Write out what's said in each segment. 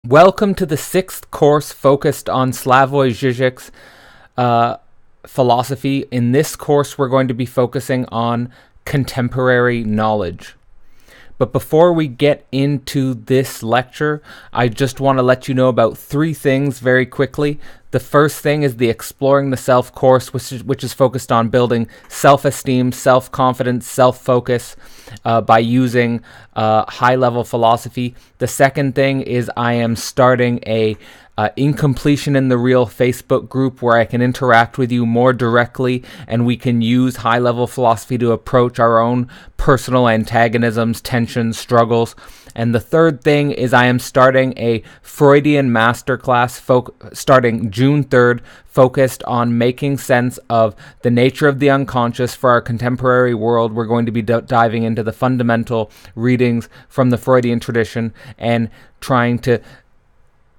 Welcome to the sixth course focused on Slavoj Žižek's philosophy. In this course, we're going to be focusing on contemporary knowledge. But before we get into this lecture, I just want to let you know about three things very quickly. The first thing is the Exploring the Self course, which is focused on building self-esteem, self-confidence, self-focus by using high-level philosophy. The second thing is I am starting a Incompletion in the Real Facebook group where I can interact with you more directly and we can use high-level philosophy to approach our own personal antagonisms, tensions, struggles. And the third thing is I am starting a Freudian Masterclass starting June 3rd, focused on making sense of the nature of the unconscious for our contemporary world. We're going to be diving into the fundamental readings from the Freudian tradition and trying to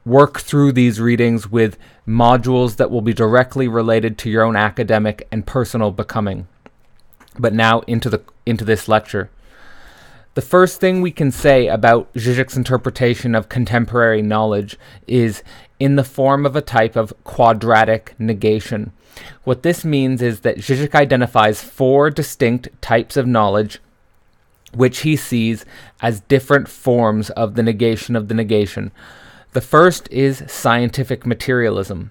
work through these readings with modules that will be directly related to your own academic and personal becoming. But now into this lecture. The first thing we can say about Žižek's interpretation of contemporary knowledge is in the form of a type of quadratic negation. What this means is that Žižek identifies four distinct types of knowledge which he sees as different forms of the negation of the negation. The first is scientific materialism,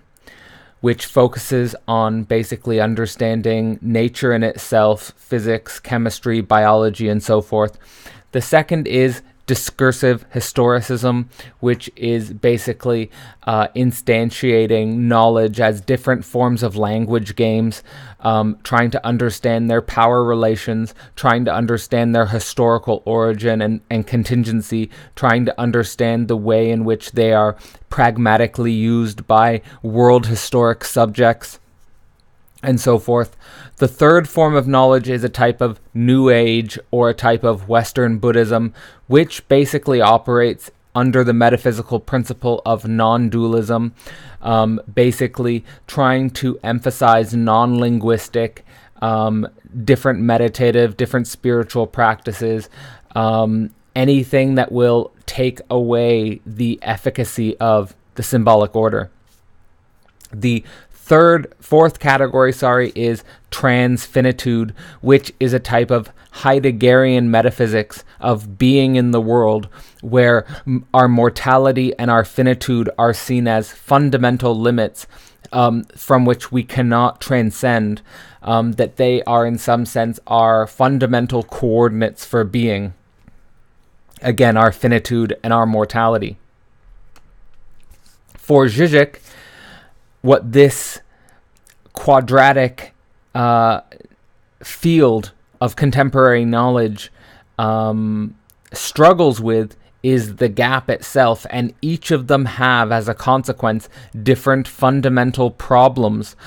which focuses on basically understanding nature in itself, physics, chemistry, biology, and so forth. The second is discursive historicism, which is basically instantiating knowledge as different forms of language games, trying to understand their power relations, trying to understand their historical origin and contingency, trying to understand the way in which they are pragmatically used by world historic subjects, and so forth. The third form of knowledge is a type of New Age or a type of Western Buddhism, which basically operates under the metaphysical principle of non-dualism, basically trying to emphasize non-linguistic, different meditative, different spiritual practices, anything that will take away the efficacy of the symbolic order. The fourth category, is finitude, which is a type of Heideggerian metaphysics of being in the world, where our mortality and our finitude are seen as fundamental limits from which we cannot transcend, that they are in some sense our fundamental coordinates for being. Again, our finitude and our mortality. For Žižek, what this quadratic field of contemporary knowledge struggles with is the gap itself, and each of them have, as a consequence, different fundamental problems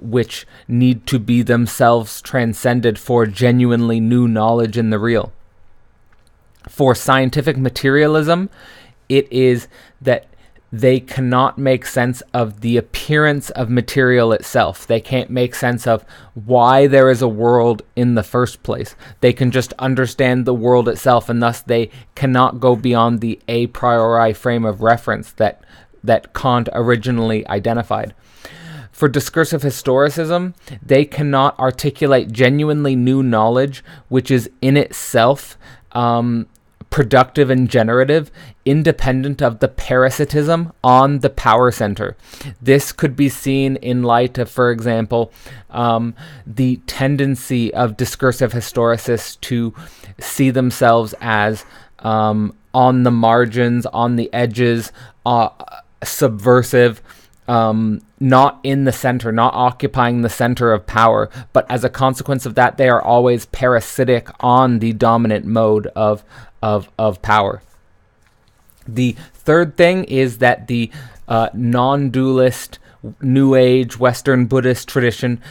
which need to be themselves transcended for genuinely new knowledge in the real. For scientific materialism, it is that they cannot make sense of the appearance of material itself. They can't make sense of why there is a world in the first place. They can just understand the world itself, and thus they cannot go beyond the a priori frame of reference that Kant originally identified. For discursive historicism, they cannot articulate genuinely new knowledge, which is in itself productive and generative, independent of the parasitism on the power center. This could be seen in light of, for example, the tendency of discursive historicists to see themselves as on the margins, on the edges, subversive, not in the center, not occupying the center of power, but as a consequence of that, they are always parasitic on the dominant mode of power. The third thing is that the non-dualist New Age Western Buddhist tradition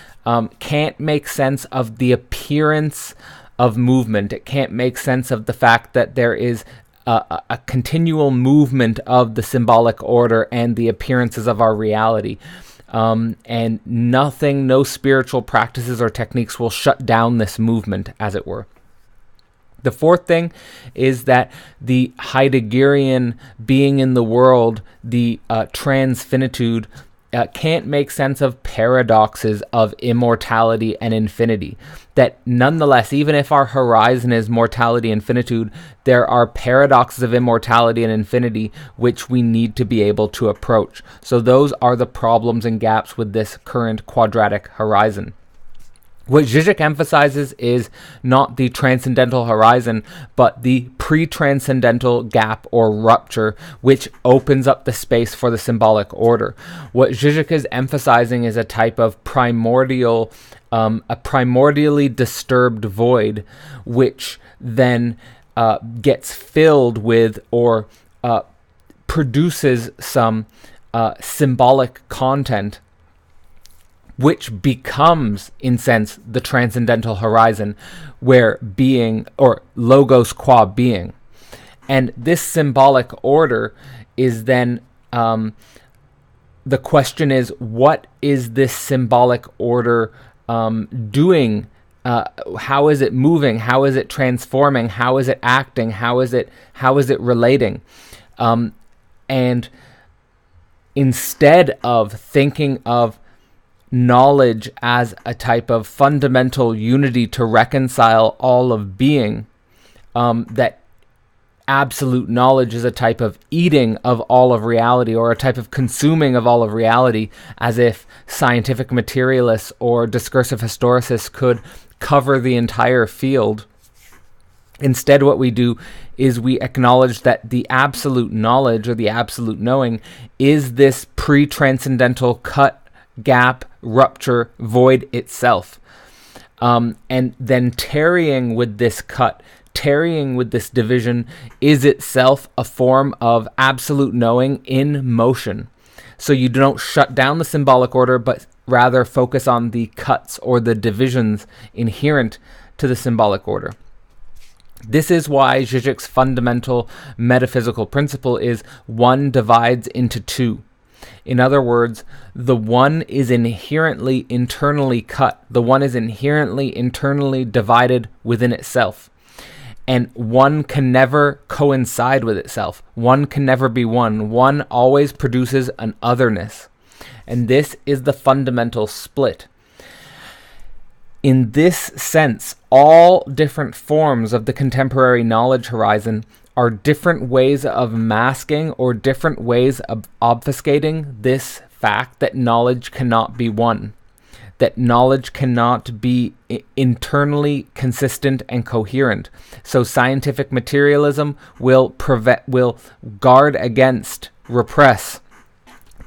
can't make sense of the appearance of movement. It can't make sense of the fact that there is a continual movement of the symbolic order and the appearances of our reality. And no spiritual practices or techniques will shut down this movement, as it were. The fourth thing is that the Heideggerian being in the world, the finitude, can't make sense of paradoxes of immortality and infinity. That nonetheless, even if our horizon is mortality and finitude, there are paradoxes of immortality and infinity which we need to be able to approach. So those are the problems and gaps with this current quadratic horizon. What Žižek emphasizes is not the transcendental horizon, but the pre-transcendental gap or rupture, which opens up the space for the symbolic order. What Žižek is emphasizing is a type of primordially disturbed void, which then gets filled with or produces some symbolic content, which becomes, in sense, the transcendental horizon, where being, or logos qua being. And this symbolic order is then, the question is, what is this symbolic order doing? How is it moving? How is it transforming? How is it acting? How is it relating? And instead of thinking of knowledge as a type of fundamental unity to reconcile all of being, that absolute knowledge is a type of eating of all of reality, or a type of consuming of all of reality, as if scientific materialists or discursive historicists could cover the entire field. Instead, what we do is we acknowledge that the absolute knowledge, or the absolute knowing, is this pre-transcendental cut, gap, rupture, void itself. And then tarrying with this cut, tarrying with this division, is itself a form of absolute knowing in motion. So you don't shut down the symbolic order, but rather focus on the cuts or the divisions inherent to the symbolic order. This is why Žižek's fundamental metaphysical principle is one divides into two. In other words, the one is inherently internally cut. The one is inherently internally divided within itself. And one can never coincide with itself. One can never be one. One always produces an otherness. And this is the fundamental split. In this sense, all different forms of the contemporary knowledge horizon are different ways of masking or different ways of obfuscating this fact that knowledge cannot be one, that knowledge cannot be internally consistent and coherent. So scientific materialism will guard against, repress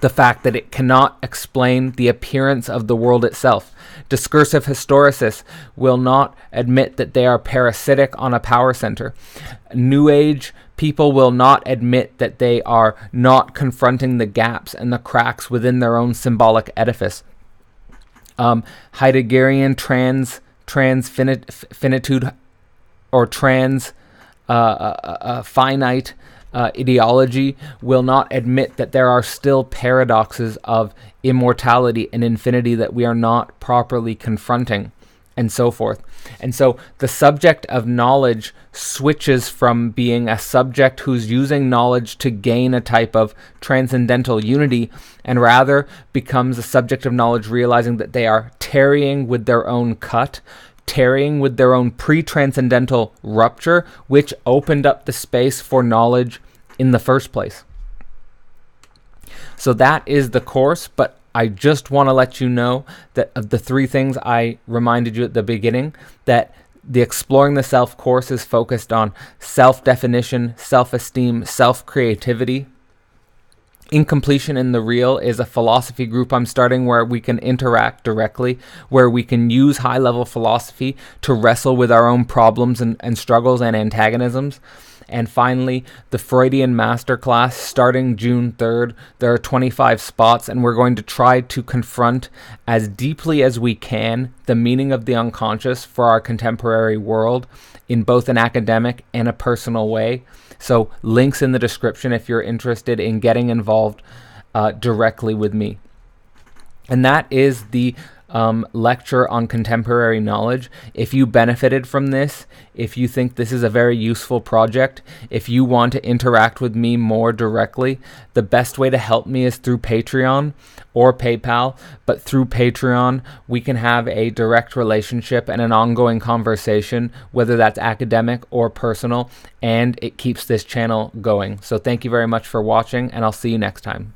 the fact that it cannot explain the appearance of the world itself. Discursive historicists will not admit that they are parasitic on a power center. New Age people will not admit that they are not confronting the gaps and the cracks within their own symbolic edifice. Heideggerian finitude or finite ideology will not admit that there are still paradoxes of immortality and infinity that we are not properly confronting, and so forth. And so the subject of knowledge switches from being a subject who's using knowledge to gain a type of transcendental unity, and rather becomes a subject of knowledge realizing that they are tarrying with their own cut, tarrying with their own pre-transcendental rupture, which opened up the space for knowledge in the first place. So that is the course, but I just want to let you know that of the three things I reminded you at the beginning, that the Exploring the Self course is focused on self-definition, self-esteem, self-creativity. Incompletion in the Real is a philosophy group I'm starting where we can interact directly, where we can use high-level philosophy to wrestle with our own problems and struggles and antagonisms. And finally, the Freudian Masterclass starting June 3rd. There are 25 spots, and we're going to try to confront as deeply as we can the meaning of the unconscious for our contemporary world in both an academic and a personal way. So links in the description if you're interested in getting involved directly with me. And that is the lecture on contemporary knowledge. If you benefited from this, if you think this is a very useful project, if you want to interact with me more directly, the best way to help me is through Patreon or PayPal. But through Patreon, we can have a direct relationship and an ongoing conversation, whether that's academic or personal, and it keeps this channel going. So thank you very much for watching, and I'll see you next time.